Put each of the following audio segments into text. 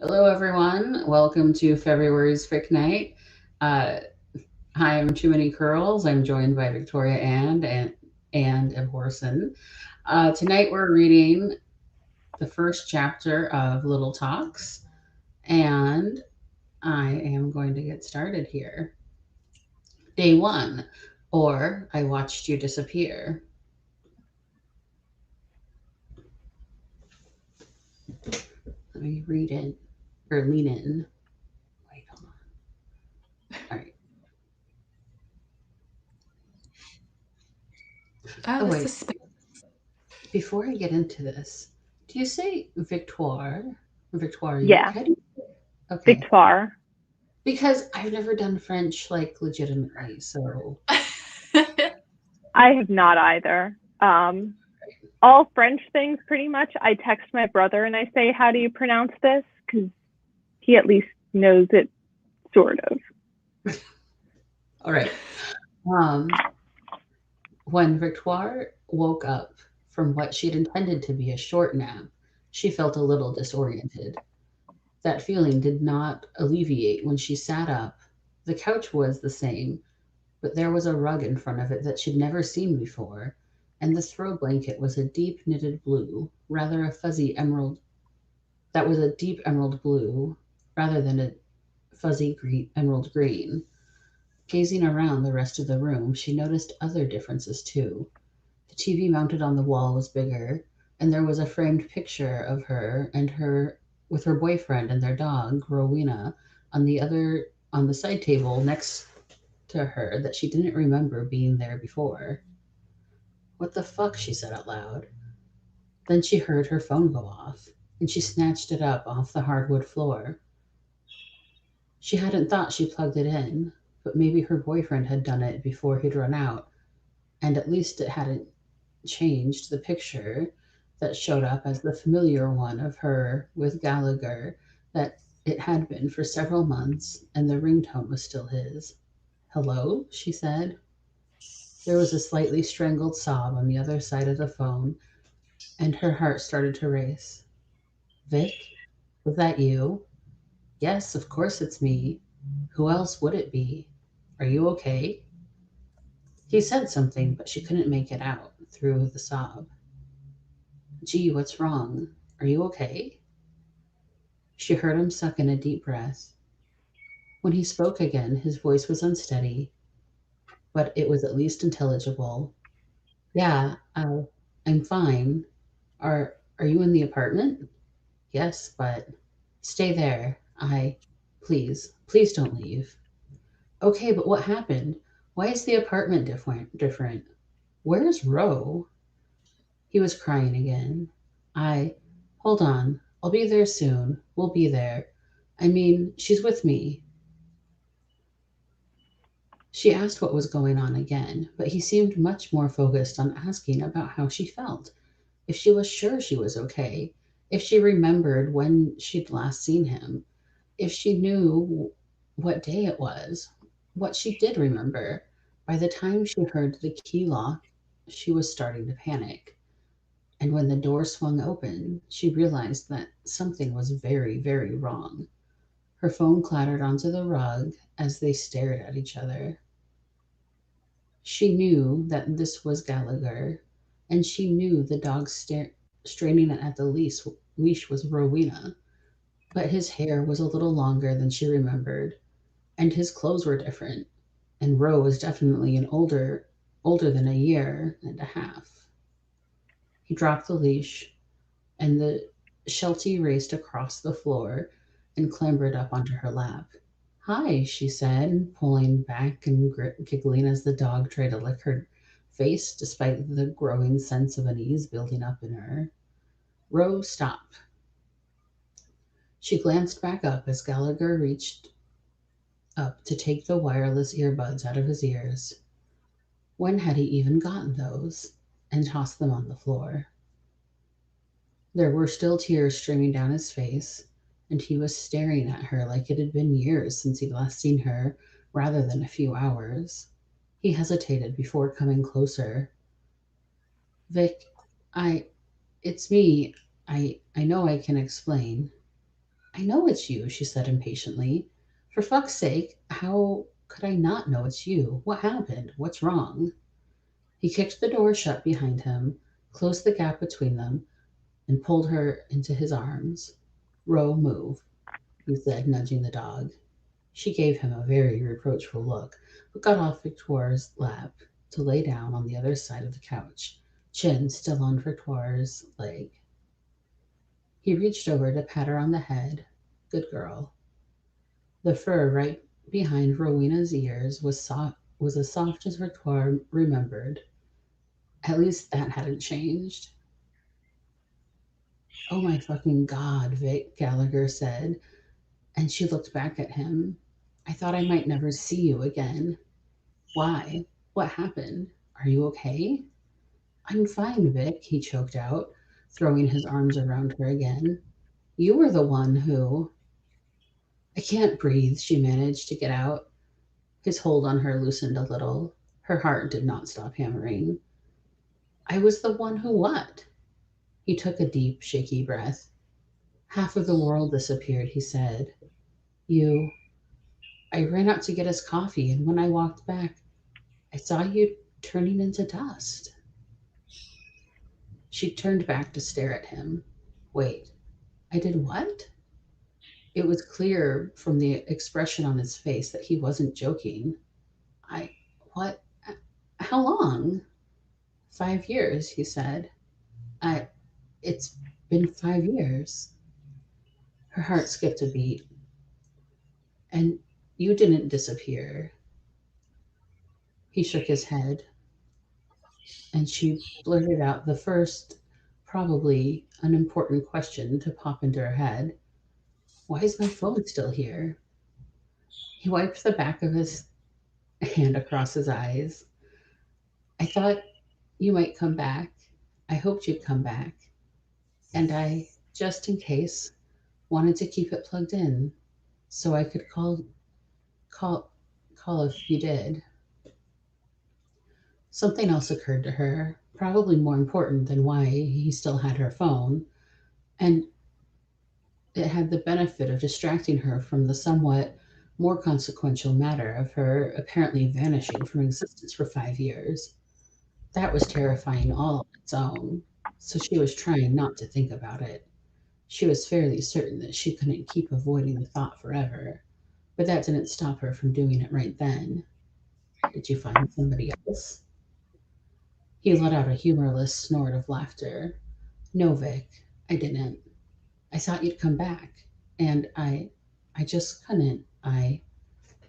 Hello, everyone. Welcome to February's Fic Night. Uh, Hi, I'm Too Many Curls. I'm joined by Victoria and Abhorsen. Tonight we're reading the first chapter of Little Talks, and I am going to get started here. Day one, or I watched you disappear. Let me read it or lean in. Wait, hold on. All right. Oh, Oh, the wait. suspense. Before I get into this, do you say Victoire? Victoire, Yeah, how do you? Okay. Victoire. Because I've never done French like legitimately, so I have not either. All French things, pretty much. I text my brother and I say, "How do you pronounce this?" Because he at least knows it, sort of. all right. Um, when Victoire woke up from what she'd intended to be a short nap, she felt a little disoriented. That feeling did not alleviate when she sat up. The couch was the same, but there was a rug in front of it that she'd never seen before, and the throw blanket was a deep knitted blue, rather a fuzzy emerald that was a deep emerald blue rather than a fuzzy green, emerald green. Gazing around the rest of the room, she noticed other differences too. The TV mounted on the wall was bigger, and there was a framed picture of her with her boyfriend and their dog, Rowena, on the side table next to her that she didn't remember being there before. What the fuck, she said out loud. Then she heard her phone go off, and she snatched it up off the hardwood floor. She hadn't thought she plugged it in, but maybe her boyfriend had done it before he'd run out, and at least it hadn't changed the picture that showed up as the familiar one of her with Gallagher that it had been for several months, and the ringtone was still his. Hello, she said. There was a slightly strangled sob on the other side of the phone, and her heart started to race. Vic, was that you? Yes, of course it's me. Who else would it be? Are you okay? He said something, but she couldn't make it out through the sob. Gee, what's wrong? Are you okay? She heard him suck in a deep breath. When he spoke again, his voice was unsteady, but it was at least intelligible. Yeah, I'm fine. Are you in the apartment? Yes, but stay there. Please don't leave. Okay, but what happened? Why is the apartment different? Where's Ro? He was crying again. I hold on. I'll be there soon. We'll be there. I mean, she's with me. She asked what was going on again, but he seemed much more focused on asking about how she felt, if she was sure she was okay, if she remembered when she'd last seen him, if she knew what day it was, what she did remember. By the time she heard the key lock, she was starting to panic. And when the door swung open, she realized that something was very, very wrong. Her phone clattered onto the rug as they stared at each other. She knew that this was Gallagher, and she knew the dog straining at the leash was Rowena, but his hair was a little longer than she remembered, and his clothes were different, and Roe was definitely older than a year and a half. He dropped the leash, and the Sheltie raced across the floor and clambered up onto her lap. Hi, she said, pulling back and giggling as the dog tried to lick her face despite the growing sense of unease building up in her. Rose, stop. She glanced back up as Gallagher reached up to take the wireless earbuds out of his ears. When had he even gotten those? And tossed them on the floor. There were still tears streaming down his face, and he was staring at her like it had been years since he'd last seen her, rather than a few hours. He hesitated before coming closer. Vic, I. It's me. I know I can explain. I know it's you, she said impatiently. For fuck's sake, how could I not know it's you? What happened? What's wrong? He kicked the door shut behind him, closed the gap between them, and pulled her into his arms. Ro, move, he said, nudging the dog. She gave him a very reproachful look, but got off Victoire's lap to lay down on the other side of the couch, chin still on Victoire's leg. He reached over to pat her on the head. Good girl. The fur right behind Rowena's ears was as soft as Victoire remembered. At least that hadn't changed. Oh my fucking god, Vic, Gallagher said, and she looked back at him. I thought I might never see you again. Why? What happened? Are you okay? I'm fine, Vic, he choked out, throwing his arms around her again. You were the one who. I can't breathe, she managed to get out. His hold on her loosened a little. Her heart did not stop hammering. I was the one who what? He took a deep, shaky breath. Half of the world disappeared, he said. You. I ran out to get us coffee, and when I walked back, I saw you turning into dust. She turned back to stare at him. Wait, I did what? It was clear from the expression on his face that he wasn't joking. I. What? How long? 5 years, he said. I. It's been 5 years. Her heart skipped a beat. And you didn't disappear. He shook his head, and she blurted out the first, probably unimportant question to pop into her head. Why is my phone still here? He wiped the back of his hand across his eyes. I thought you might come back. I hoped you'd come back. And I, just in case, wanted to keep it plugged in so I could call call if you did. Something else occurred to her, probably more important than why he still had her phone, and it had the benefit of distracting her from the somewhat more consequential matter of her apparently vanishing from existence for 5 years. That was terrifying all on its own, so she was trying not to think about it. She was fairly certain that she couldn't keep avoiding the thought forever, but that didn't stop her from doing it right then. Did you find somebody else? He let out a humorless snort of laughter. No, Vic, I didn't. I thought you'd come back, and I just couldn't.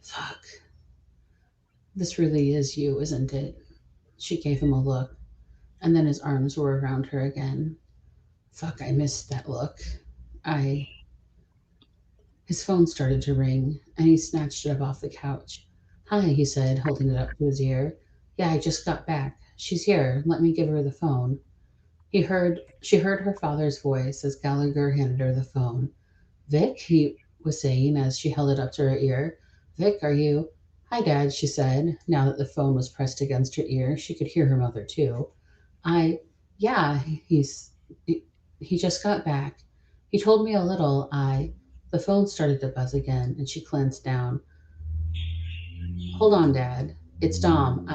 Fuck. This really is you, isn't it? She gave him a look, and then his arms were around her again. Fuck, I missed that look. I. His phone started to ring, and he snatched it up off the couch. Hi, he said, holding it up to his ear. Yeah, I just got back. She's here. Let me give her the phone. She heard her father's voice as Gallagher handed her the phone. Vic, he was saying as she held it up to her ear. Vic, are you? Hi, Dad, she said. Now that the phone was pressed against her ear, she could hear her mother too. I, yeah, he, he just got back. He told me a little. The phone started to buzz again, and she glanced down. Hold on, Dad. It's Dom.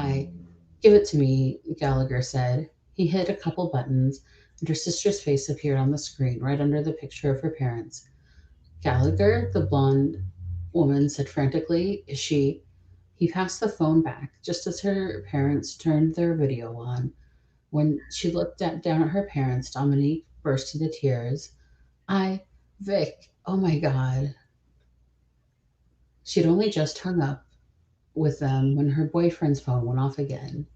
Give it to me, Gallagher said. He hit a couple buttons, and her sister's face appeared on the screen right under the picture of her parents. Gallagher, the blonde woman said frantically. Is she? He passed the phone back just as her parents turned their video on. When she looked down at her parents, Dominique burst into tears. I, Vic, oh my God. She'd only just hung up with them when her boyfriend's phone went off again.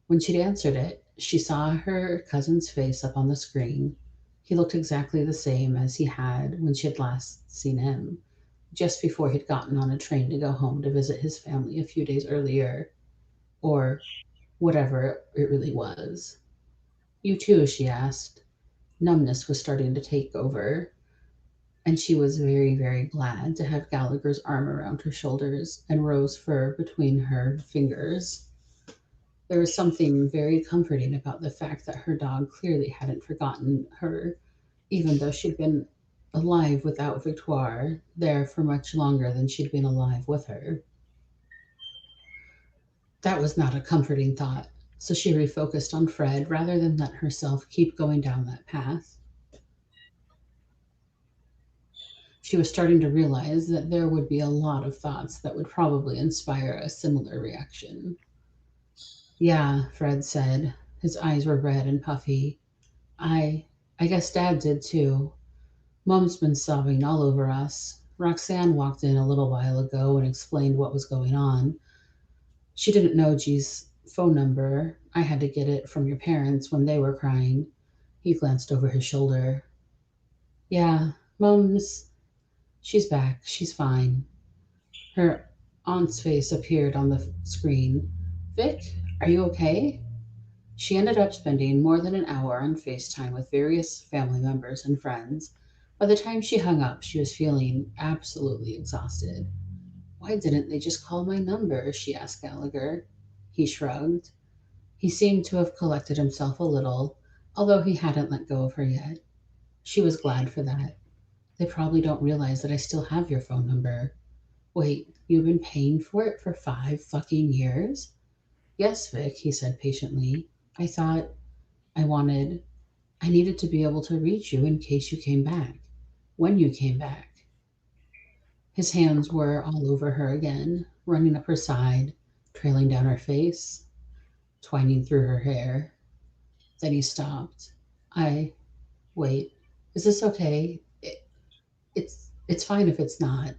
When she'd answered it, she saw her cousin's face up on the screen. He looked exactly the same as he had when she had last seen him, just before he'd gotten on a train to go home to visit his family a few days earlier, or whatever it really was. You too, she asked. Numbness was starting to take over, and she was very, very glad to have Gallagher's arm around her shoulders and Rose's fur between her fingers. There was something very comforting about the fact that her dog clearly hadn't forgotten her, even though she'd been alive without Victoire there for much longer than she'd been alive with her. That was not a comforting thought, so she refocused on Fred rather than let herself keep going down that path. She was starting to realize that there would be a lot of thoughts that would probably inspire a similar reaction. Yeah, Fred said. His eyes were red and puffy. I I guess Dad did too. Mom's been sobbing all over us. Roxanne walked in a little while ago and explained what was going on. She didn't know G's phone number. I had to get it from your parents when they were crying. He glanced over his shoulder. Yeah, she's back. She's fine. Her aunt's face appeared on the screen. Vic, are you okay? She ended up spending more than an hour on FaceTime with various family members and friends. By the time she hung up, she was feeling absolutely exhausted. Why didn't they just call my number? She asked Gallagher. He shrugged. He seemed to have collected himself a little, although he hadn't let go of her yet. She was glad for that. They probably don't realize that I still have your phone number. Wait, you've been paying for it for 5 fucking years? Yes, Vic, he said patiently. I thought I wanted I needed to be able to reach you in case you came back. When you came back. His hands were all over her again, running up her side, trailing down her face, twining through her hair. Then he stopped. I wait. Is this okay? It's fine if it's not.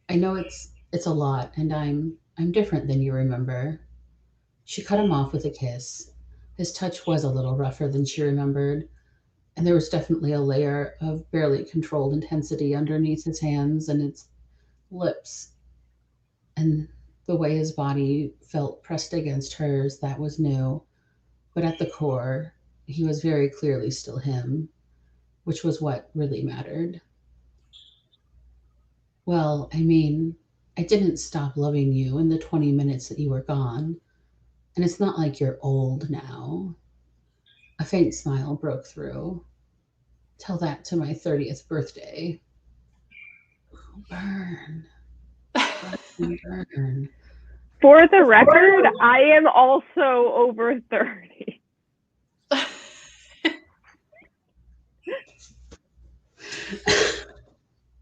I know it's a lot and I'm different than you remember. She cut him off with a kiss. His touch was a little rougher than she remembered, and there was definitely a layer of barely controlled intensity underneath his hands and its lips, and the way his body felt pressed against hers, that was new. But at the core, he was very clearly still him, which was what really mattered. Well, I mean, I didn't stop loving you in the 20 minutes that you were gone, and it's not like you're old now. A faint smile broke through. Tell that to my 30th birthday. Burn, burn, burn. For the record, I am also over 30.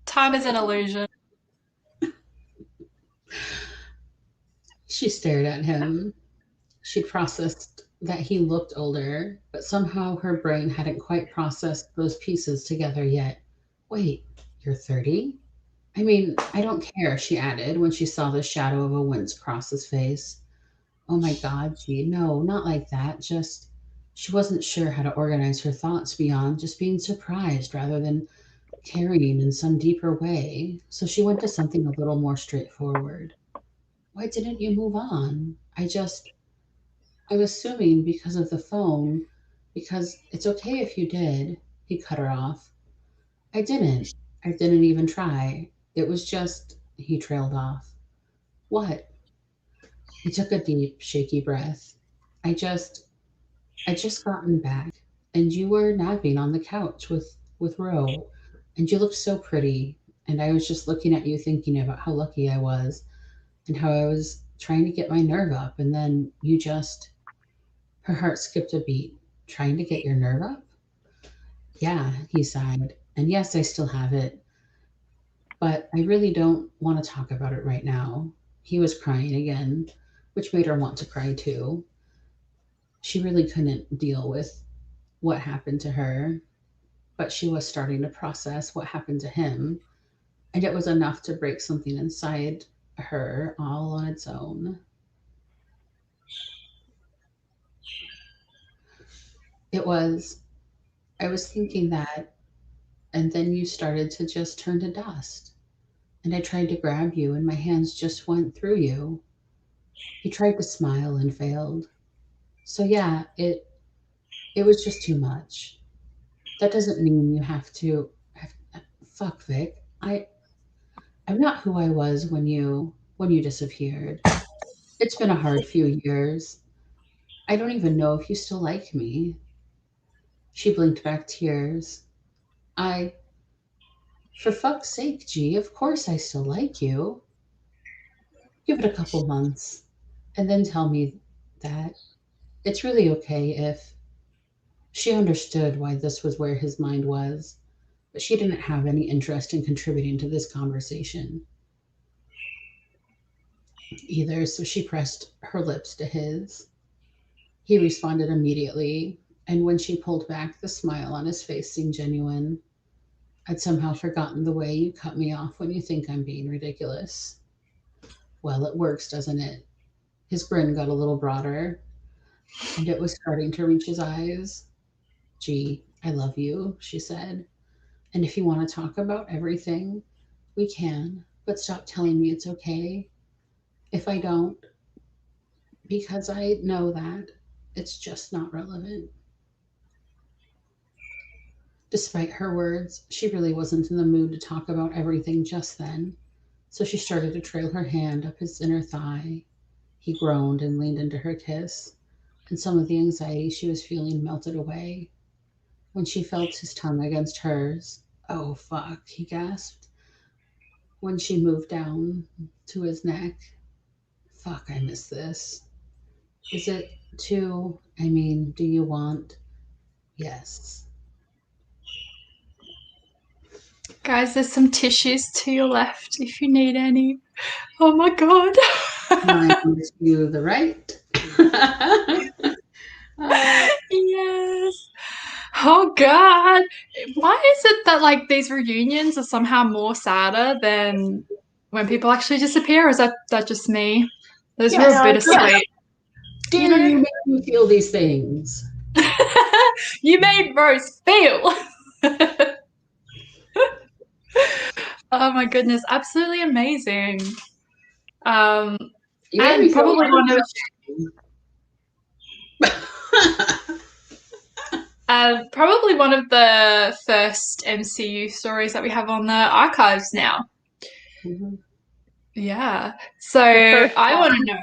Time is an illusion. She stared at him. She'd processed that he looked older, but somehow her brain hadn't quite processed those pieces together yet. Wait, you're 30? I mean, I don't care, she added when she saw the shadow of a wince cross his face. Oh my God, gee, no, not like that. Just, she wasn't sure how to organize her thoughts beyond just being surprised rather than carrying in some deeper way. So she went to something a little more straightforward. Why didn't you move on? I'm assuming because of the phone, because it's okay if you did. He cut her off. I didn't. I didn't even try. It was just, he trailed off. What? He took a deep, shaky breath. I just, I just gotten back, and you were napping on the couch with Ro, and you looked so pretty, and I was just looking at you thinking about how lucky I was, and how I was trying to get my nerve up, and then you just her heart skipped a beat. Trying to get your nerve up? Yeah, he sighed. And yes, I still have it, but I really don't want to talk about it right now. He was crying again, which made her want to cry too. She really couldn't deal with what happened to her, but she was starting to process what happened to him, and it was enough to break something inside her all on its own. It was, I was thinking that, and then you started to just turn to dust. And I tried to grab you, and my hands just went through you. He tried to smile and failed. So yeah, it was just too much. That doesn't mean you have to. Fuck, Vic. I'm not who I was when you disappeared. It's been a hard few years. I don't even know if you still like me. She blinked back tears. I For fuck's sake, G, of course I still like you. Give it a couple months and then tell me that it's really okay if she understood why this was where his mind was, but she didn't have any interest in contributing to this conversation either, so she pressed her lips to his. He responded immediately, and when she pulled back, the smile on his face seemed genuine. I'd somehow forgotten the way you cut me off when you think I'm being ridiculous. Well, it works, doesn't it? His grin got a little broader, and it was starting to reach his eyes. Gee, I love you, she said. And if you want to talk about everything, we can, but stop telling me it's okay if I don't, because I know that it's just not relevant. Despite her words, she really wasn't in the mood to talk about everything just then, so she started to trail her hand up his inner thigh. He groaned and leaned into her kiss, and some of the anxiety she was feeling melted away. When she felt his tongue against hers, oh fuck, he gasped. When she moved down to his neck, fuck, I miss this. Is it too, I mean, do you want? Yes. Guys, there's some tissues to your left if you need any. Oh my god. Mine gives you the right. Yes. Oh god. Why is it that like these reunions are somehow more sadder than when people actually disappear? Or is that just me? Those were Yes, a bittersweet. dare You know? you make me feel these things? You made Rose feel. Oh my goodness, absolutely amazing. Um, You made me and feel probably one of the first MCU stories that we have on the archives now. Mhm. Yeah. So first I want one. to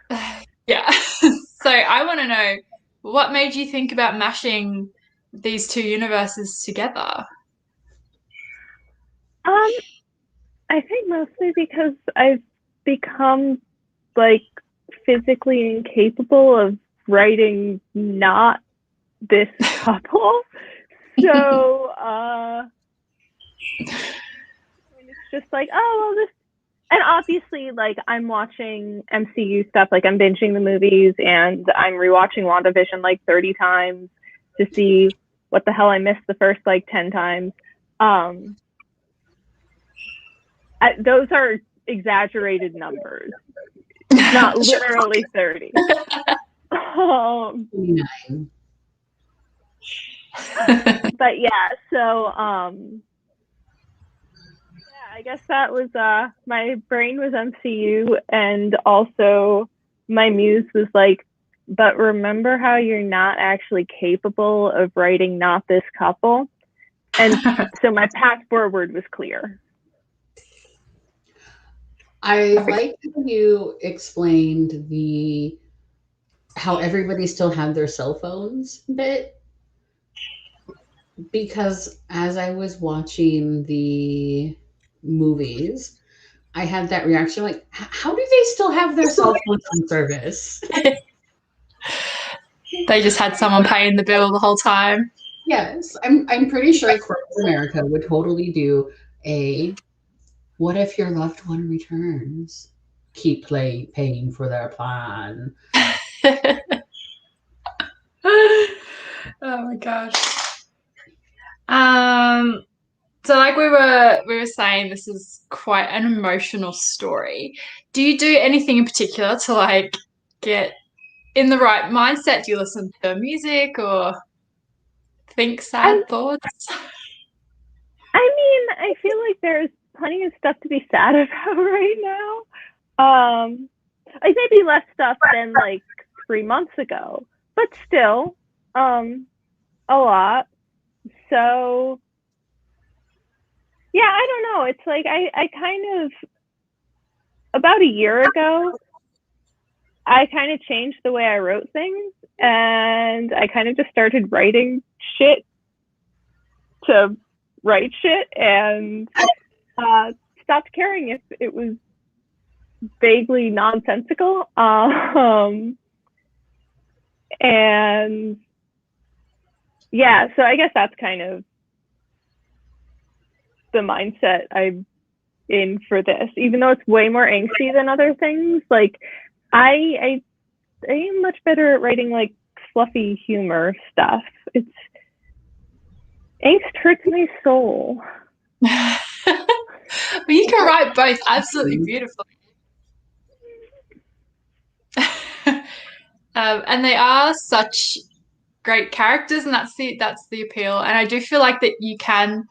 know. Yeah. So I want to know what made you think about mashing these two universes together? Um, I think mostly because I've become like physically incapable of writing not this couple. So and it's just like, oh well, this, and obviously like I'm watching MCU stuff, like I'm binging the movies and I'm rewatching WandaVision like 30 times to see what the hell I missed the first like 10 times. Um those are exaggerated numbers. It's not literally 30. Nine. But yeah, so yeah, I guess that was my brain was MCU, and also my muse was like, but remember how you're not actually capable of writing not this couple? And so my path forward was clear. I like how you explained the how everybody still had their cell phones bit, because as I was watching the movies, I had that reaction like, how do they still have their cell phones in service? They just had someone paying the bill the whole time. Yes, I'm pretty sure corporate America would totally do a what if your loved one returns? Paying for their plan. Oh my gosh. Um, so like we were saying, this is quite an emotional story. Do you do anything in particular to like get in the right mindset? Do you listen to music or think I sad thoughts? I mean, I feel like there's plenty of stuff to be sad about right now. Like maybe less stuff than like 3 months ago, but still, a lot. So yeah, I don't know. It's like I kind of about a year ago, I kind of changed the way I wrote things, and I kind of just started writing shit to write shit and stopped caring if it was vaguely nonsensical. And yeah, so I guess that's kind of the mindset I'm in for this, even though it's way more angsty than other things. Like I am much better at writing like fluffy humor stuff. It's angst hurts my soul. But you can write both absolutely beautifully. And they are such great characters, and that's the appeal. And I do feel like that you can,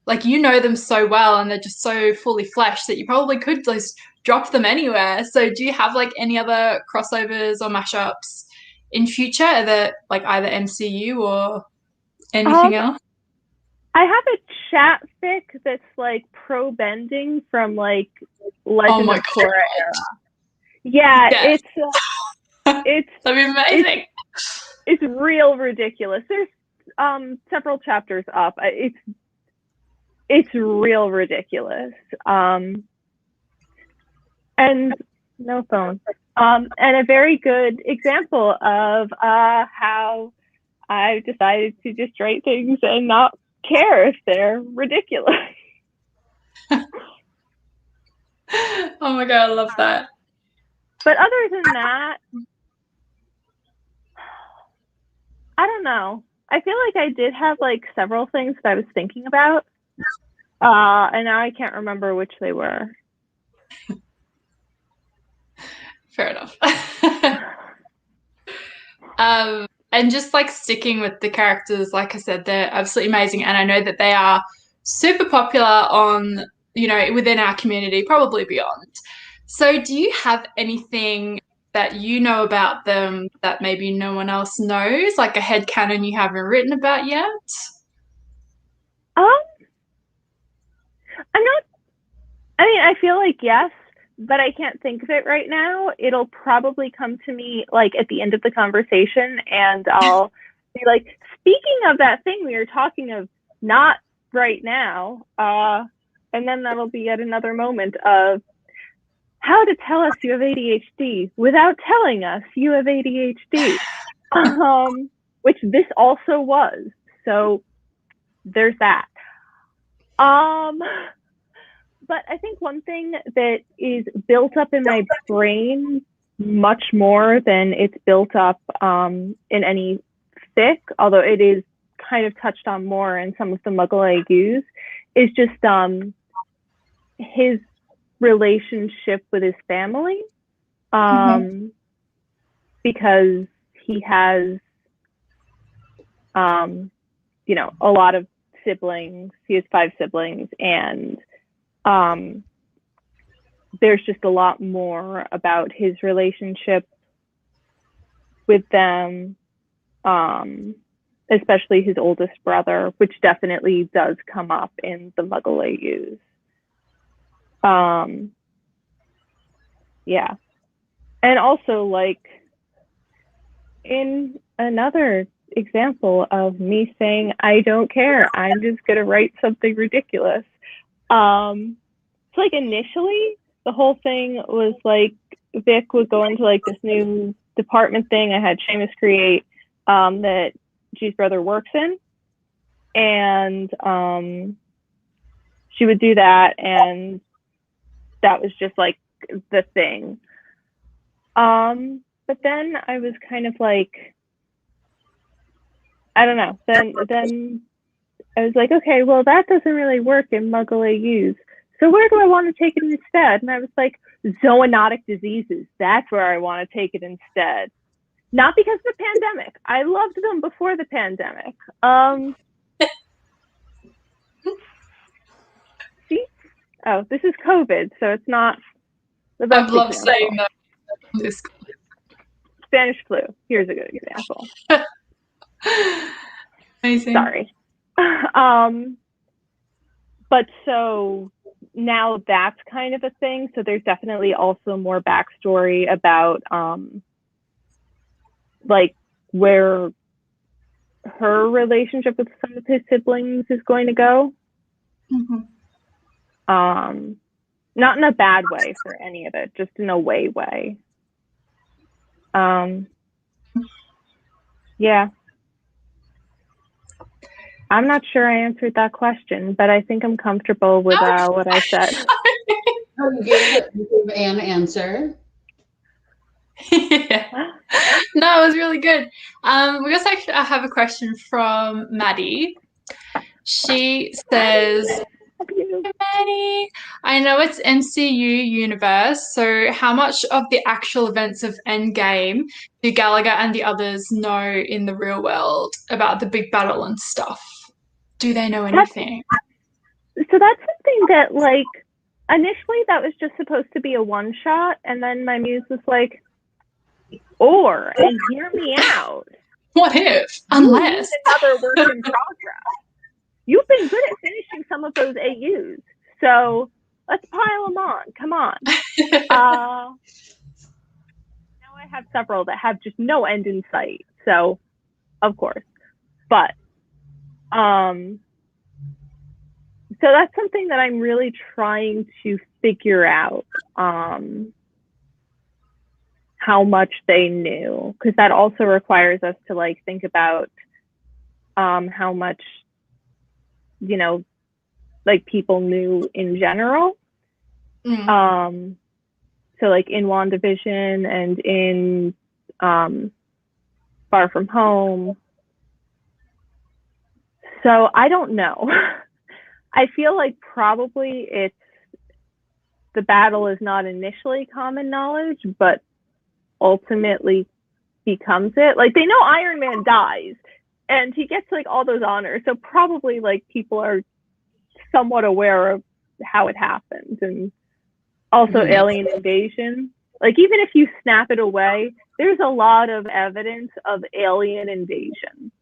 like, you know them so well, and they're just so fully fleshed that you probably could just drop them anywhere. So do you have like any other crossovers or mashups in future that like either MCU or anything else? I have a chat fic that's like pro bending from like Legend of Korra era. Yeah, yes. it's that'd be amazing. It's real ridiculous. There's several chapters up. It's real ridiculous. And no phone. And a very good example of how I've decided to just write things and not care if they're ridiculous. Oh my god, I love that. But other than that, I don't know. I feel like I did have like several things that I was thinking about, and now I can't remember which they were. Fair enough. And just like sticking with the characters, like I said, they're absolutely amazing, and I know that they are super popular on, you know, within our community, probably beyond. So do you have anything that you know about them that maybe no one else knows, like a headcanon you haven't written about yet? I'm not, I mean, I feel like yes, but I can't think of it right now. It'll probably come to me like at the end of the conversation, and I'll be like, speaking of that thing we were talking of, not right now. And then that'll be at another moment of how to tell us you have ADHD without telling us you have ADHD, which this also was. So there's that. But I think one thing that is built up in my brain much more than it's built up in any fic, although it is kind of touched on more in some of the Muggle I use, is just his relationship with his family. Because he has, you know, a lot of siblings. He has 5 siblings, and there's just a lot more about his relationship with them, especially his oldest brother, which definitely does come up in the Muggle AUs. Yeah. And also, like, in another example of me saying, I don't care, I'm just going to write something ridiculous. So, like, initially, the whole thing was, like, Vic would go into, like, this new department thing I had Seamus create that G's brother works in. And she would do that, and that was just, like, the thing. But then I was kind of like, I don't know. Then I was like, okay, well, that doesn't really work in Muggle AUs. So where do I want to take it instead? And I was like, zoonotic diseases. That's where I want to take it instead. Not because of the pandemic. I loved them before the pandemic. See? Oh, this is COVID, so it's not the best I've loved example. saying that. Spanish flu. Here's a good example. Amazing. Sorry. But so now that's kind of a thing. So there's definitely also more backstory about like where her relationship with some of his siblings is going to go. Not in a bad way for any of it, just in a way. Yeah. I'm not sure I answered that question, but I think I'm comfortable with what I said. You gave an answer. Yeah. No, it was really good. We also actually have a question from Maddie. She says, Maddie, I know it's MCU universe, so how much of the actual events of Endgame do Gallagher and the others know in the real world about the big battle and stuff? Do they know anything? So that's something that, like, initially that was just supposed to be a one shot, and then my muse was like, and hear me out. What if? Unless another work in progress. You've been good at finishing some of those AUs, so let's pile them on. Come on. Now I have several that have just no end in sight, so of course. But so that's something that I'm really trying to figure out. How much they knew, because that also requires us to like think about how much, you know, like people knew in general. So like in WandaVision and in Far From Home. So I don't know. I feel like probably the battle is not initially common knowledge, but ultimately becomes it. Like, they know Iron Man dies and he gets like all those honors, so probably like people are somewhat aware of how it happened. And also alien invasion, like even if you snap it away, there's a lot of evidence of alien invasion.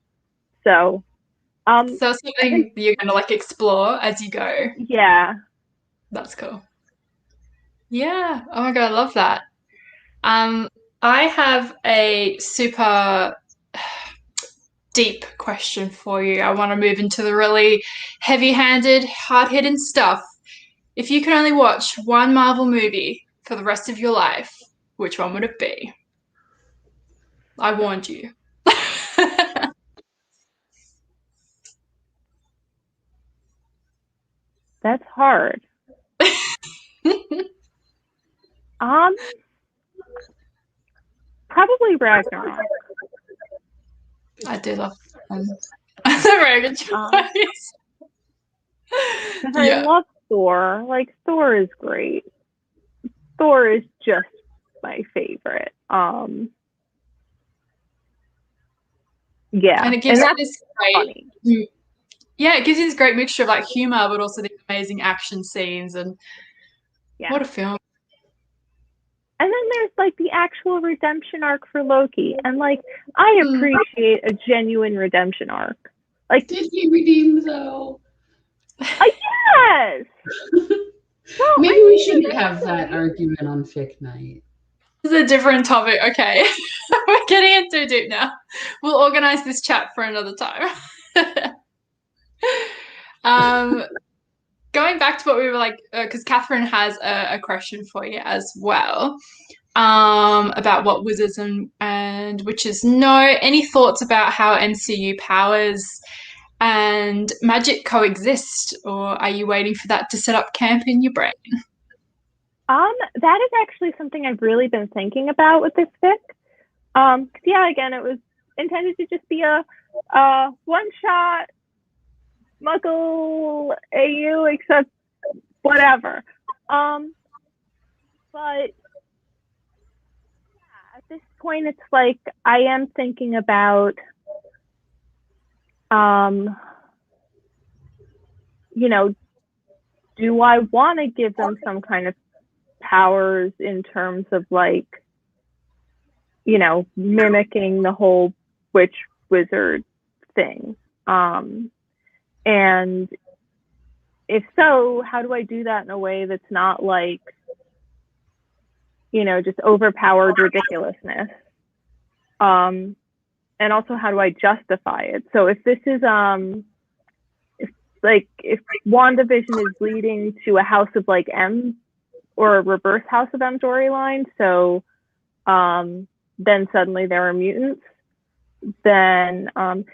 So something you're gonna like explore as you go. Yeah, that's cool. Yeah. Oh my god, I love that. I have a super deep question for you. I want to move into the really heavy-handed, hard-hitting stuff. If you could only watch one Marvel movie for the rest of your life, which one would it be? I warned you. That's hard. Probably Ragnarok. I do love that's a very good choice. I love Thor. Like, Thor is great. Thor is just my favorite. Yeah. And it gives you this great it gives you this great mixture of like humor, but also these amazing action scenes, and what a film. And then there's like the actual redemption arc for Loki, and like I appreciate a genuine redemption arc. Like, did he redeem though? Yes. Well, maybe we shouldn't have that argument on Fic Night. This is a different topic. Okay, we're getting in too deep now. We'll organize this chat for another time. Going back to what we were like, because Catherine has a question for you as well, about what wizards and witches know. Any thoughts about how MCU powers and magic coexist, or are you waiting for that to set up camp in your brain? That is actually something I've really been thinking about with this fic. Again, it was intended to just be a one-shot Muggle AU, except whatever. But at this point, it's like I am thinking about, do I want to give them some kind of powers in terms of like, mimicking the whole witch wizard thing? And if so, how do I do that in a way that's not like, just overpowered ridiculousness? And also, how do I justify it? So if this is, if like if WandaVision is leading to a House of like M or a reverse House of M storyline, so then suddenly there are mutants, then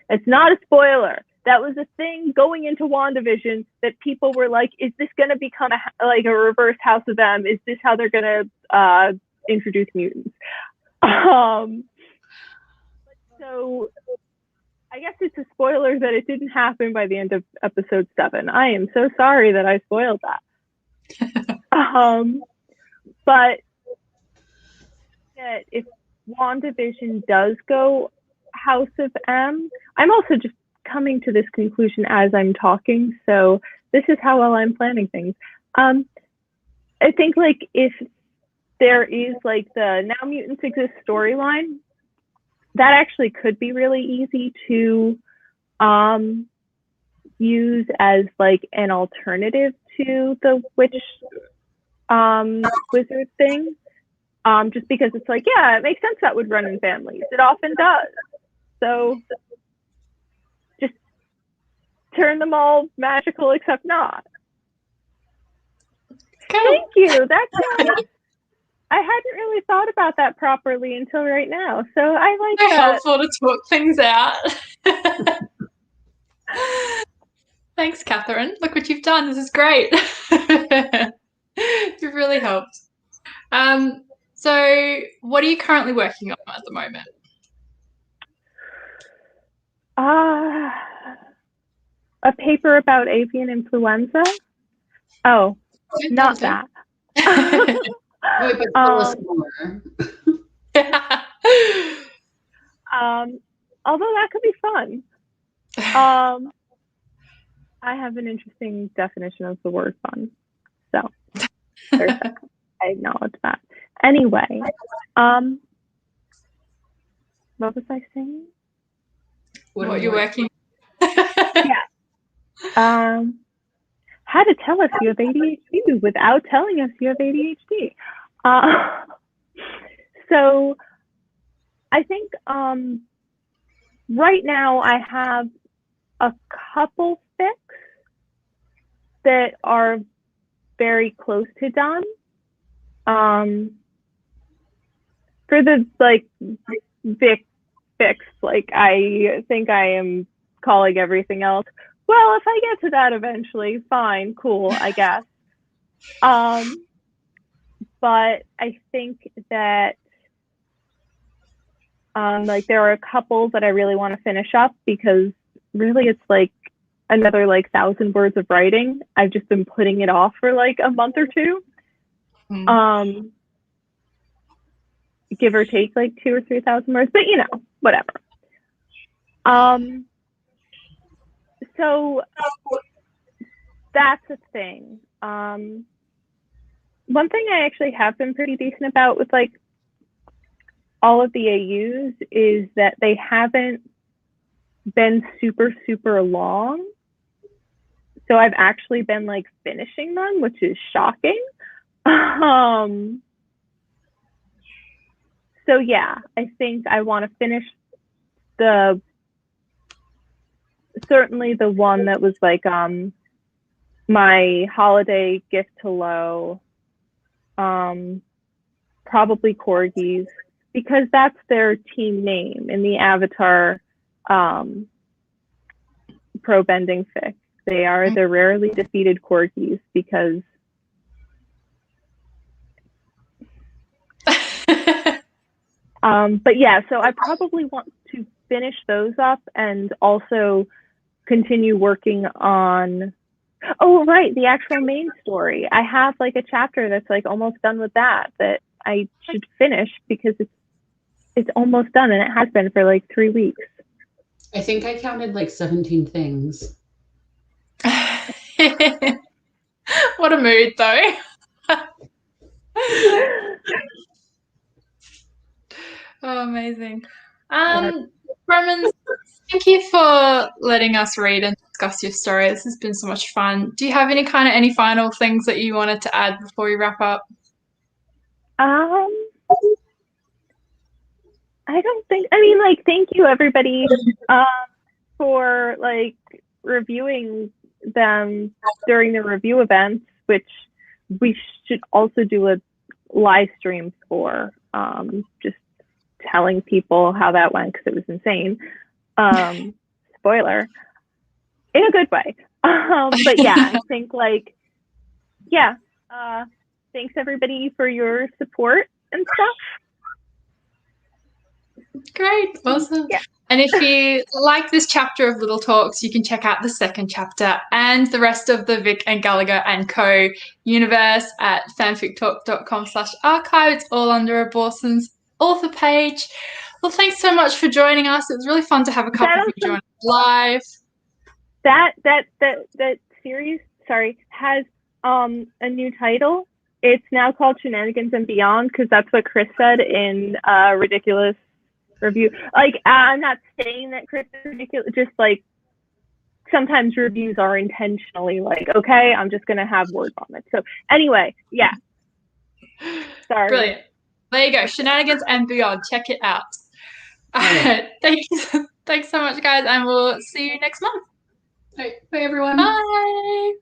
it's not a spoiler. That was a thing going into WandaVision that people were like, is this going to become a reverse House of M? Is this how they're going to introduce mutants? So I guess it's a spoiler that it didn't happen by the end of episode 7. I am so sorry that I spoiled that. But if WandaVision does go House of M, I'm also just coming to this conclusion as I'm talking, so this is how well I'm planning things. I think like if there is like the Now Mutants Exist storyline, that actually could be really easy to use as like an alternative to the witch wizard thing. Just because it's like, yeah, it makes sense that would run in families. It often does. So just turn them all magical except not. Cool. Thank you. That's nice. I hadn't really thought about that properly until right now. So I like so that. helpful to talk things out. Thanks, Catherine. Look what you've done. This is great. You've really helped. So what are you currently working on at the moment? A paper about avian influenza. Oh, not that. Wait, but tell us more. Although that could be fun. I have an interesting definition of the word fun. So I acknowledge that. Anyway, what was I saying? What you're working? Yeah. How to tell us you have ADHD without telling us you have ADHD. So I think right now I have a couple fics that are very close to done. For the like fics, like I think I am calling everything else. Well, if I get to that eventually, fine, cool, I guess. But I think that like there are a couple that I really want to finish up because really it's like another like 1,000 words of writing. I've just been putting it off for like a month or two. Give or take like 2,000 or 3,000 words, but you know, whatever. So that's a thing. One thing I actually have been pretty decent about with like all of the AUs is that they haven't been super, super long. So I've actually been like finishing them, which is shocking. So yeah, I think I want to finish certainly the one that was like my holiday gift to Lo, probably corgis, because that's their team name in the Avatar pro bending fic. They are the rarely defeated corgis because but yeah, so I probably want to finish those up and also continue working on the actual main story. I have like a chapter that's like almost done with that I should finish because it's almost done and it has been for like 3 weeks. I think I counted like 17 things. What a mood though. Oh, amazing. Roman, thank you for letting us read and discuss your story. This has been so much fun. Do you have any final things that you wanted to add before we wrap up? I don't think, I mean, like, thank you everybody for like reviewing them during the review events, which we should also do a live stream for, just telling people how that went because it was insane. Spoiler, in a good way. But yeah, I think like, yeah, thanks everybody for your support and stuff. Great, awesome. Yeah. And if you like this chapter of Little Talks, you can check out the second chapter and the rest of the Vic and Gallagher and Co. universe at fanfictalk.com/archive. It's all under Abortion's author page. Well, thanks so much for joining us. It was really fun to have a couple of you join us live. That series, has a new title. It's now called Shenanigans and Beyond, because that's what Chris said in Ridiculous Review. Like, I'm not saying that Chris is ridiculous, just like sometimes reviews are intentionally like, okay, I'm just gonna have words on it. So anyway, yeah. Sorry. Brilliant. There you go, Shenanigans and Beyond. Check it out. Thanks so much, guys, and we'll see you next month. All right. Bye, everyone. Bye.